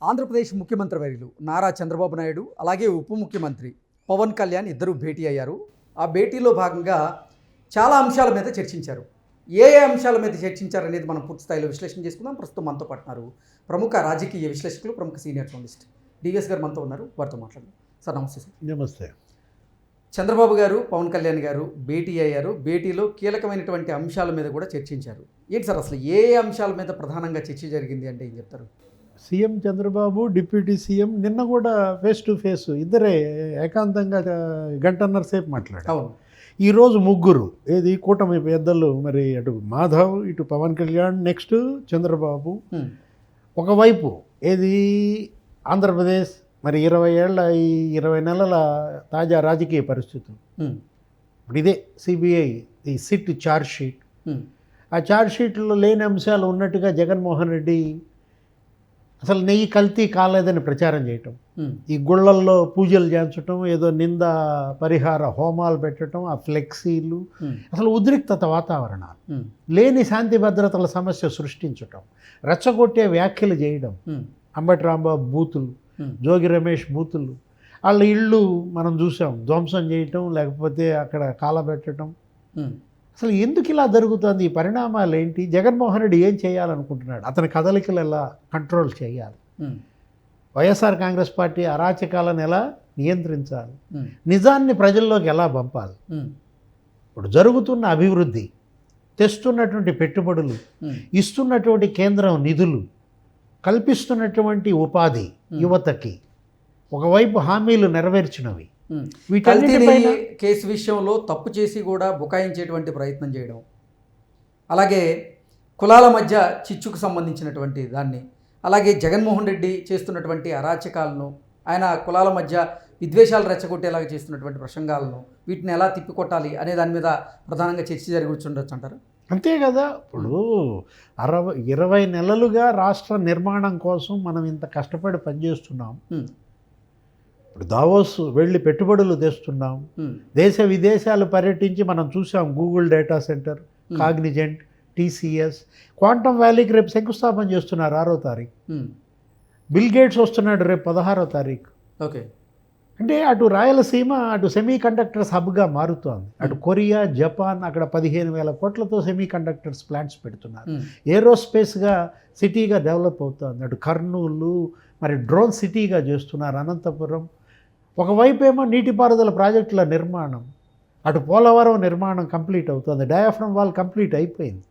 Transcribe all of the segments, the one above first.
ఆంధ్రప్రదేశ్ ముఖ్యమంత్రి వర్యులు నారా చంద్రబాబు నాయుడు అలాగే ఉప ముఖ్యమంత్రి పవన్ కళ్యాణ్ ఇద్దరు భేటీ అయ్యారు. ఆ భేటీలో భాగంగా చాలా అంశాల మీద చర్చించారు. ఏ అంశాల మీద చర్చించారు అనేది మనం పూర్తి స్థాయిలో విశ్లేషణ చేసుకుందాం. ప్రస్తుతం మనతో పాటున్నారు ప్రముఖ రాజకీయ విశ్లేషకులు, ప్రముఖ సీనియర్ జర్నలిస్ట్ డివిఎస్ గారు మనతో ఉన్నారు. వారితో మాట్లాడదాం. సార్ నమస్తే. సార్ నమస్తే. చంద్రబాబు గారు పవన్ కళ్యాణ్ గారు భేటీ అయ్యారు. భేటీలో కీలకమైనటువంటి అంశాల మీద కూడా చర్చించారు. ఏంటి సార్ అసలు ఏ అంశాల మీద ప్రధానంగా చర్చ జరిగింది అంటే ఏం చెప్తారు? సీఎం చంద్రబాబు, డిప్యూటీ సీఎం నిన్న కూడా ఫేస్ టు ఫేస్ ఇద్దరే ఏకాంతంగా గంటన్నర సేపు మాట్లాడారు. అవును. ఈరోజు ముగ్గురు ఏది కూటమి పెద్దలు, మరి అటు మాధవ్, ఇటు పవన్ కళ్యాణ్, నెక్స్ట్ చంద్రబాబు. ఒకవైపు ఏది ఆంధ్రప్రదేశ్ మరి 20 ఏళ్ల ఈ 20 నెలల తాజా రాజకీయ పరిస్థితులు. ఇప్పుడు ఇదే సిబిఐ ఈ సిట్ ఛార్జ్ షీట్. ఆ ఛార్జ్ షీట్లో లేని అంశాలు ఉన్నట్టుగా జగన్మోహన్ రెడ్డి అసలు నెయ్యి కల్తీ కాలేదని ప్రచారం చేయటం, ఈ గుళ్ళల్లో పూజలు చేయించటం, ఏదో నింద పరిహార హోమాలు పెట్టడం, ఆ ఫ్లెక్సీలు, అసలు ఉద్రిక్తత వాతావరణాలు, లేని శాంతి భద్రతల సమస్య సృష్టించటం, రెచ్చగొట్టే వ్యాఖ్యలు చేయడం, అంబటి రాంబాబు బూతులు, జోగి రమేష్ బూతులు, వాళ్ళ ఇళ్ళు మనం చూసాం ధ్వంసం చేయటం, లేకపోతే అక్కడ కాలబెట్టడం. అసలు ఎందుకు ఇలా జరుగుతుంది? ఈ పరిణామాలు ఏంటి? జగన్మోహన్ రెడ్డి ఏం చేయాలనుకుంటున్నాడు? అతని కదలికలు ఎలా కంట్రోల్ చేయాలి? వైఎస్ఆర్ కాంగ్రెస్ పార్టీ అరాచకాలను ఎలా నియంత్రించాలి? నిజాన్ని ప్రజల్లోకి ఎలా పంపాలి? ఇప్పుడు జరుగుతున్న అభివృద్ధి, తెస్తున్నటువంటి పెట్టుబడులు, ఇస్తున్నటువంటి కేంద్రం నిధులు, కల్పిస్తున్నటువంటి ఉపాధి యువతకి, ఒకవైపు హామీలు నెరవేర్చినవి, వీటన్నిటిపై కేసు విషయంలో తప్పు చేసి కూడా బుకాయించేటువంటి ప్రయత్నం చేయడం, అలాగే కులాల మధ్య చిచ్చుకు సంబంధించినటువంటి దాన్ని, అలాగే జగన్మోహన్ రెడ్డి చేస్తున్నటువంటి అరాచకాలను, ఆయన కులాల మధ్య విద్వేషాలు రెచ్చగొట్టేలాగా చేస్తున్నటువంటి ప్రసంగాలను, వీటిని ఎలా తిప్పికొట్టాలి అనే దాని మీద ప్రధానంగా చర్చ జరుగుతుండొచ్చు అంటారు. అంతే కదా. ఇప్పుడు 20 నెలలుగా రాష్ట్ర నిర్మాణం కోసం మనం ఇంత కష్టపడి పనిచేస్తున్నాం. ఇప్పుడు దావోస్ వెళ్ళి పెట్టుబడులు తెస్తున్నాం, దేశ విదేశాలు పర్యటించి మనం చూసాం. Google data centre, Cognizant, TCS, quantum వ్యాలీకి రేపు శంకుస్థాపన చేస్తున్నారు 6వ తారీఖు. బిల్ గేట్స్ వస్తున్నాడు రేపు 16వ తారీఖు. ఓకే. అంటే అటు రాయలసీమ అటు సెమీ కండక్టర్స్ హబ్గా మారుతోంది. అటు కొరియా, జపాన్, అక్కడ 15,000 కోట్లతో సెమీ కండక్టర్స్ ప్లాంట్స్ పెడుతున్నారు. ఏరోస్పేస్గా సిటీగా డెవలప్ అవుతుంది. అటు కర్నూలు మరి డ్రోన్ సిటీగా చేస్తున్నారు. అనంతపురం. ఒకవైపు ఏమో నీటిపారుదల ప్రాజెక్టుల నిర్మాణం, అటు పోలవరం నిర్మాణం కంప్లీట్ అవుతుంది. డయాఫ్రమ్ వాల్ కంప్లీట్ అయిపోయింది.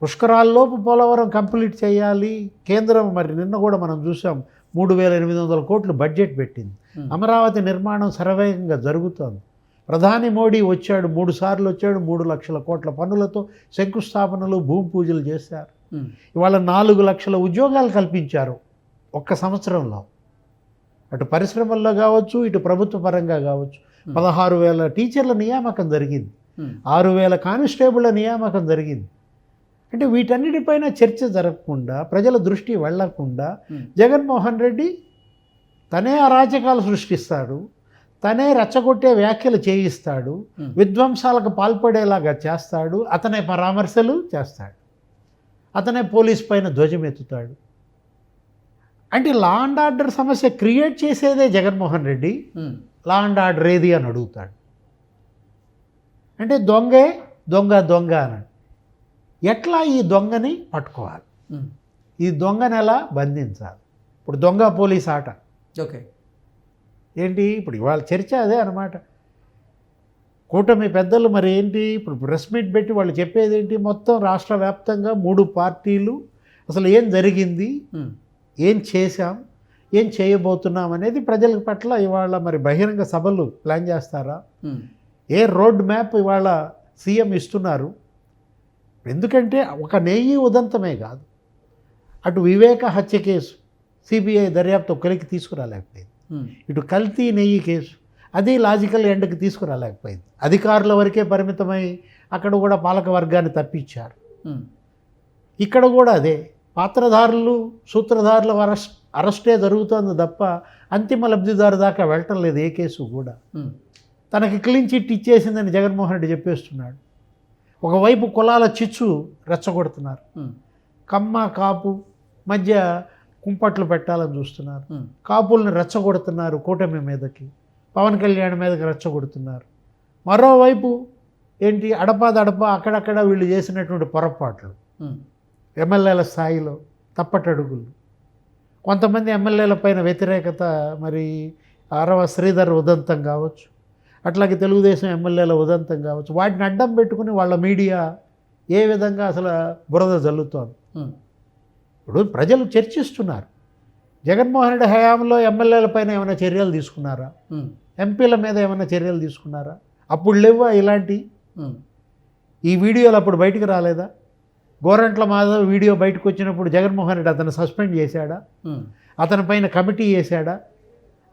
పుష్కరాల్లోపు పోలవరం కంప్లీట్ చేయాలి. కేంద్రం మరి నిన్న కూడా మనం చూసాం 3,800 కోట్లు బడ్జెట్ పెట్టింది. అమరావతి నిర్మాణం శరవేగంగా జరుగుతోంది. ప్రధాని మోడీ వచ్చాడు, 3 సార్లు వచ్చాడు, 3 లక్షల కోట్ల పన్నులతో శంకుస్థాపనలు, భూమి పూజలు చేశారు. ఇవాళ 4 లక్షల ఉద్యోగాలు కల్పించారు ఒక్క సంవత్సరంలో. అటు పరిశ్రమల్లో కావచ్చు, ఇటు ప్రభుత్వ పరంగా కావచ్చు. 16,000 టీచర్ల నియామకం జరిగింది, 6,000 కానిస్టేబుళ్ల నియామకం జరిగింది. అంటే వీటన్నిటిపైన చర్చ జరగకుండా, ప్రజల దృష్టి వెళ్లకుండా జగన్మోహన్ రెడ్డి తనే అరాచకాలు సృష్టిస్తాడు, తనే రెచ్చగొట్టే వ్యాఖ్యలు చేయిస్తాడు, విధ్వంసాలకు పాల్పడేలాగా చేస్తాడు, అతనే పరామర్శలు చేస్తాడు, అతనే పోలీస్ పైన ధ్వజమెత్తుతాడు. అంటే లా అండ్ ఆర్డర్ సమస్య క్రియేట్ చేసేదే Jaganmohan Reddy. Law and order ఏది అని అడుగుతాడు. అంటే దొంగే దొంగ దొంగ అన్నాడు. ఎట్లా ఈ దొంగని పట్టుకోవాలి, ఈ దొంగని ఎలా బంధించాలి? ఇప్పుడు దొంగ పోలీస్ ఆట. ఓకే. ఏంటి ఇప్పుడు ఇవాళ చర్చ అదే అన్నమాట. కూటమి పెద్దలు మరి ఏంటి ఇప్పుడు ప్రెస్ మీట్ పెట్టి వాళ్ళు చెప్పేది ఏంటి? మొత్తం రాష్ట్ర వ్యాప్తంగా 3 పార్టీలు అసలు ఏం జరిగింది, ఏం చేశాం, ఏం చేయబోతున్నాం అనేది ప్రజల పట్ల ఇవాళ మరి బహిరంగ సభలు ప్లాన్ చేస్తారా? ఏ రోడ్ మ్యాప్ ఇవాళ సీఎం ఇస్తున్నారు? ఎందుకంటే ఒక నెయ్యి ఉదంతమే కాదు, అటు వివేక హత్య కేసు సిబిఐ దర్యాప్తు ఒక్కరికి తీసుకురాలేకపోయింది, ఇటు కల్తీ నెయ్యి కేసు అది లాజికల్ ఎండ్కి తీసుకురాలేకపోయింది. అధికారుల వరకే పరిమితమై అక్కడ కూడా పాలక వర్గాన్ని తప్పించారు. ఇక్కడ కూడా అదే పాత్రధారులు, సూత్రధారుల అరెస్టే జరుగుతోంది తప్ప అంతిమ లబ్ధిదారు దాకా వెళ్ళటం లేదు ఏ కేసు కూడా. తనకి క్లీన్ చిట్ ఇచ్చేసిందని జగన్మోహన్ రెడ్డి చెప్పేస్తున్నాడు. ఒకవైపు కులాల చిచ్చు రెచ్చగొడుతున్నారు, కమ్మ కాపు మధ్య కుంపట్లు పెట్టాలని చూస్తున్నారు, ఉమ్, కాపుల్ని రెచ్చగొడుతున్నారు, కూటమి మీదకి, పవన్ కళ్యాణ్ మీదకి రెచ్చగొడుతున్నారు. మరోవైపు ఏంటి అడపా అక్కడక్కడ వీళ్ళు చేసినటువంటి పొరపాట్లు, ఉమ్, ఎమ్మెల్యేల స్థాయిలో తప్పటడుగులు, కొంతమంది ఎమ్మెల్యేల పైన వ్యతిరేకత, మరి ఆరవ శ్రీధర్ ఉదంతం కావచ్చు, అట్లాగే తెలుగుదేశం ఎమ్మెల్యేల ఉదంతం కావచ్చు, వాటిని అడ్డం పెట్టుకుని వాళ్ళ మీడియా ఏ విధంగా అసలు బురద జల్లుతోంది. ఉమ్, ఇప్పుడు ప్రజలు చర్చిస్తున్నారు, జగన్మోహన్ రెడ్డి హయాంలో ఎమ్మెల్యేల పైన ఏమైనా చర్యలు తీసుకున్నారా, ఉమ్, ఎంపీల మీద ఏమైనా చర్యలు తీసుకున్నారా? అప్పుడు లేవా ఇలాంటి ఉమ్, ఈ వీడియోలు అప్పుడు బయటికి రాలేదా? గోరంట్ల మాధవ్ వీడియో బయటకు వచ్చినప్పుడు జగన్మోహన్ రెడ్డి అతను సస్పెండ్ చేశాడా? ఉమ్, అతని పైన కమిటీ వేశాడా?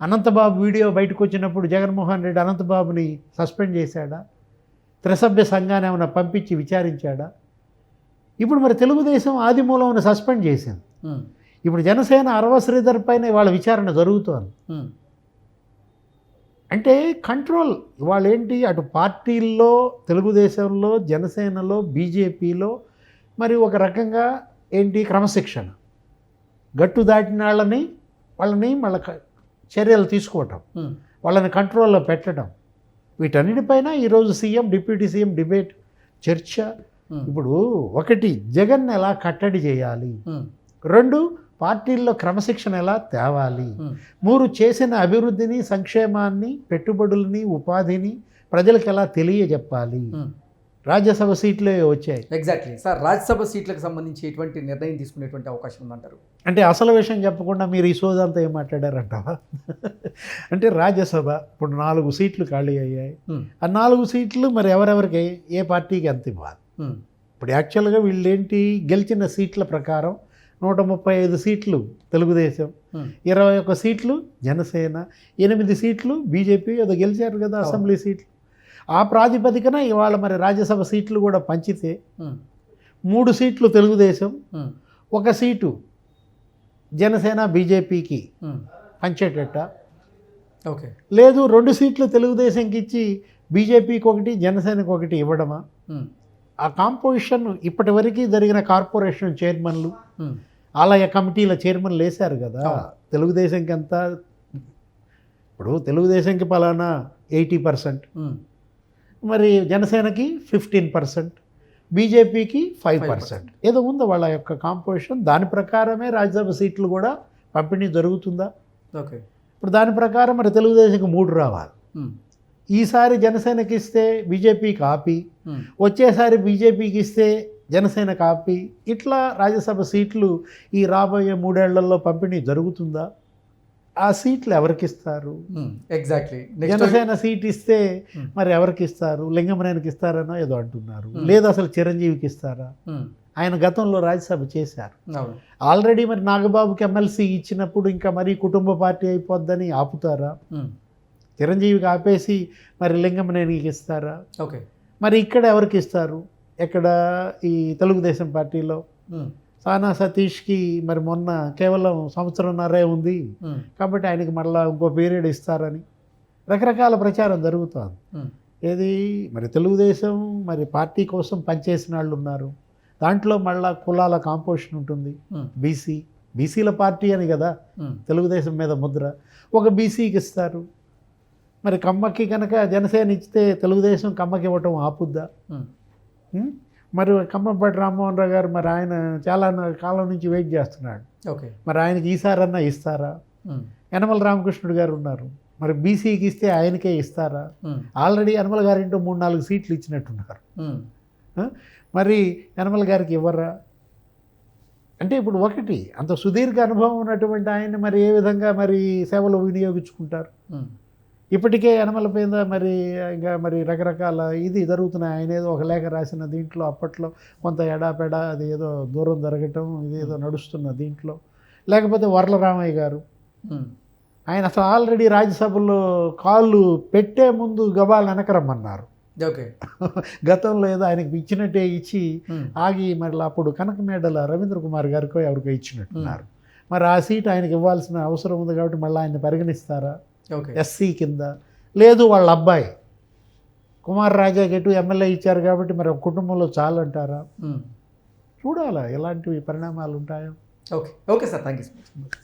అనంతబాబు వీడియో బయటకు వచ్చినప్పుడు జగన్మోహన్ రెడ్డి అనంతబాబుని సస్పెండ్ చేశాడా? త్రిసభ్య సంఘాన్ని ఏమైనా పంపించి విచారించాడా? ఇప్పుడు మరి తెలుగుదేశం ఆదిమూలంను సస్పెండ్ చేసింది. ఉమ్, ఇప్పుడు జనసేన అరవ శ్రీధర్ పైన వాళ్ళ విచారణ జరుగుతోంది. ఉమ్, అంటే కంట్రోల్ ఇవాళ ఏంటి, అటు పార్టీల్లో, తెలుగుదేశంలో, జనసేనలో, బీజేపీలో మరి ఒక రకంగా ఏంటి క్రమశిక్షణ, గట్టు దాటిన వాళ్ళని మళ్ళీ చర్యలు తీసుకోవటం, ఉమ్, వాళ్ళని కంట్రోల్లో పెట్టడం, వీటన్నిటిపైన ఈరోజు సీఎం డిప్యూటీ సీఎం డిబేట్ చర్చ. ఉమ్, ఇప్పుడు ఒకటి జగన్ ఎలా కట్టడి చేయాలి, ఉమ్, రెండు పార్టీల్లో క్రమశిక్షణ ఎలా తేవాలి, ఉమ్, మూడు చేసిన అభివృద్ధిని, సంక్షేమాన్ని, పెట్టుబడులని, ఉపాధిని ప్రజలకు ఎలా తెలియజెప్పాలి. ఉమ్. రాజ్యసభ సీట్లే వచ్చాయి. ఎగ్జాక్ట్లీ సార్, రాజ్యసభ సీట్లకు సంబంధించి ఎటువంటి నిర్ణయం తీసుకునేటువంటి అవకాశం ఉందంటారు? అంటే అసలు విషయం చెప్పకుండా మీరు ఈ సోదంతా ఏం మాట్లాడారంటావా? అంటే రాజ్యసభ ఇప్పుడు 4 సీట్లు ఖాళీ అయ్యాయి. ఉమ్, ఆ 4 సీట్లు మరి ఎవరెవరికి ఏ పార్టీకి ఎంత ఇవ్వాలి? ఉమ్, ఇప్పుడు యాక్చువల్గా వీళ్ళేంటి గెలిచిన సీట్ల ప్రకారం 135 సీట్లు తెలుగుదేశం, ఉమ్, 21 సీట్లు జనసేన, 8 సీట్లు బీజేపీ ఏదో గెలిచారు కదా అసెంబ్లీ సీట్లు. ఆ ప్రాతిపదికన ఇవాళ మరి రాజ్యసభ సీట్లు కూడా పంచితే ఉమ్, 3 సీట్లు తెలుగుదేశం, ఉమ్, 1 సీటు జనసేన బీజేపీకి ఉమ్, పంచేటట్ట, ఓకే, లేదు 2 సీట్లు తెలుగుదేశంకి ఇచ్చి బీజేపీకి 1 జనసేనకి 1 ఇవ్వడమా? ఉమ్, ఆ కాంపోజిషన్ ఇప్పటి వరకు జరిగిన కార్పొరేషన్ చైర్మన్లు, ఉమ్, ఆలయ కమిటీల చైర్మన్లు వేశారు కదా. అవును. తెలుగుదేశంకి ఎంత, ఇప్పుడు తెలుగుదేశంకి పలానా 80%, ఉమ్, మరి జనసేనకి 15%, బీజేపీకి 5%, ఏదో ఉందో వాళ్ళ యొక్క కాంపోజిషన్. దాని ప్రకారమే రాజ్యసభ సీట్లు కూడా పంపిణీ జరుగుతుందా? ఓకే, ఇప్పుడు దాని ప్రకారం మరి తెలుగుదేశంకి 3 రావాలి. ఉమ్, ఈసారి జనసేనకి ఇస్తే బీజేపీకి ఆపి, ఉమ్, వచ్చేసారి బీజేపీకి ఇస్తే జనసేన కాపీ, ఇట్లా రాజ్యసభ సీట్లు ఈ రాబోయే 3 ఏళ్లలో పంపిణీ జరుగుతుందా? ఆ సీట్లు ఎవరికి ఇస్తారు? ఉమ్, ఎగ్జాక్ట్లీ. నెక్స్ట్ జనసేన సీట్ ఇస్తే Hmm. మరి ఎవరికి ఇస్తారు? లింగమనేనికి ఇస్తారనో ఏదో అంటున్నారు. Hmm. లేదు అసలు చిరంజీవికి ఇస్తారా? ఉమ్, ఆయన గతంలో రాజ్యసభ చేశారు. అవును, ఆల్రెడీ మరి నాగబాబుకి ఎమ్మెల్సీ ఇచ్చినప్పుడు ఇంకా మరీ కుటుంబ పార్టీ అయిపోద్దని ఆపుతారా? ఉమ్, చిరంజీవికి ఆపేసి మరి లింగమనేనికి ఇస్తారా? ఓకే, మరి ఇక్కడ ఎవరికి ఇస్తారు? ఎక్కడ ఈ తెలుగుదేశం పార్టీలో ఉమ్, సానా సతీష్కి మరి మొన్న కేవలం 1.5 సంవత్సరం ఉంది ఉమ్, కాబట్టి ఆయనకి మళ్ళీ ఇంకో పీరియడ్ ఇస్తారని రకరకాల ప్రచారం జరుగుతోంది. ఉమ్, ఏది మరి తెలుగుదేశం మరి పార్టీ కోసం పనిచేసిన వాళ్ళు ఉన్నారు, దాంట్లో మళ్ళా కులాల కాంపోజిషన్ ఉంటుంది. ఉమ్, బీసీల పార్టీ అని కదా ఉమ్, తెలుగుదేశం మీద ముద్ర. ఒక బీసీకి ఇస్తారు, మరి కమ్మకి కనుక జనసేన ఇస్తే తెలుగుదేశం కమ్మకి ఇవ్వటం ఆపుద్దా? ఉమ్, ఉం? మరి కమ్మపాటి రామ్మోహన్ రావు గారు మరి ఆయన చాలా కాలం నుంచి వెయిట్ చేస్తున్నాడు, ఓకే, మరి ఆయనకి ఈసారన్నా ఇస్తారా? ఉమ్, యనమల రామకృష్ణుడు గారు ఉన్నారు, మరి బీసీకి ఇస్తే ఆయనకే ఇస్తారా? ఉమ్, ఆల్రెడీ యనమల గారింటో 3-4 సీట్లు ఇచ్చినట్టున్నారు. ఉమ్, మరి యనమల గారికి ఇవ్వరా? అంటే ఇప్పుడు ఒకటి అంత సుదీర్ఘ అనుభవం ఉన్నటువంటి ఆయన మరి ఏ విధంగా మరి సేవలు వినియోగించుకుంటారు? ఉమ్, ఇప్పటికే యనమల మీద మరి ఇంకా మరి రకరకాల ఇది జరుగుతున్నాయి. ఆయన ఏదో ఒక లేఖ రాసిన దీంట్లో అప్పట్లో కొంత ఎడాపెడా అది ఏదో దూరం జరగటం ఇది ఏదో నడుస్తున్న దీంట్లో. లేకపోతే వర్లరామయ్య గారు, ఉమ్, ఆయన అసలు ఆల్రెడీ రాజ్యసభలో కాళ్ళు పెట్టే ముందు గబాలు వెనకరమ్మన్నారు. ఓకే, గతంలో ఏదో ఆయనకి ఇచ్చినట్టే ఇచ్చి ఉమ్, ఆగి మరి అప్పుడు కనకమేడల రవీంద్ర కుమార్ గారికో ఎవరికో ఇచ్చినట్టున్నారు. మరి ఆ సీట్ ఆయనకి ఇవ్వాల్సిన అవసరం ఉంది కాబట్టి మళ్ళీ ఆయన పరిగణిస్తారా? ఓకే, ఎస్సీ కింద లేదు, వాళ్ళ అబ్బాయి కుమార్ రాజా గెటు ఎమ్మెల్యే ఇచ్చారు కాబట్టి మరి ఒక కుటుంబంలో చాలంటారా? ఉమ్, చూడాలా ఎలాంటివి పరిణామాలు ఉంటాయో. Okay okay sir, thank you so much.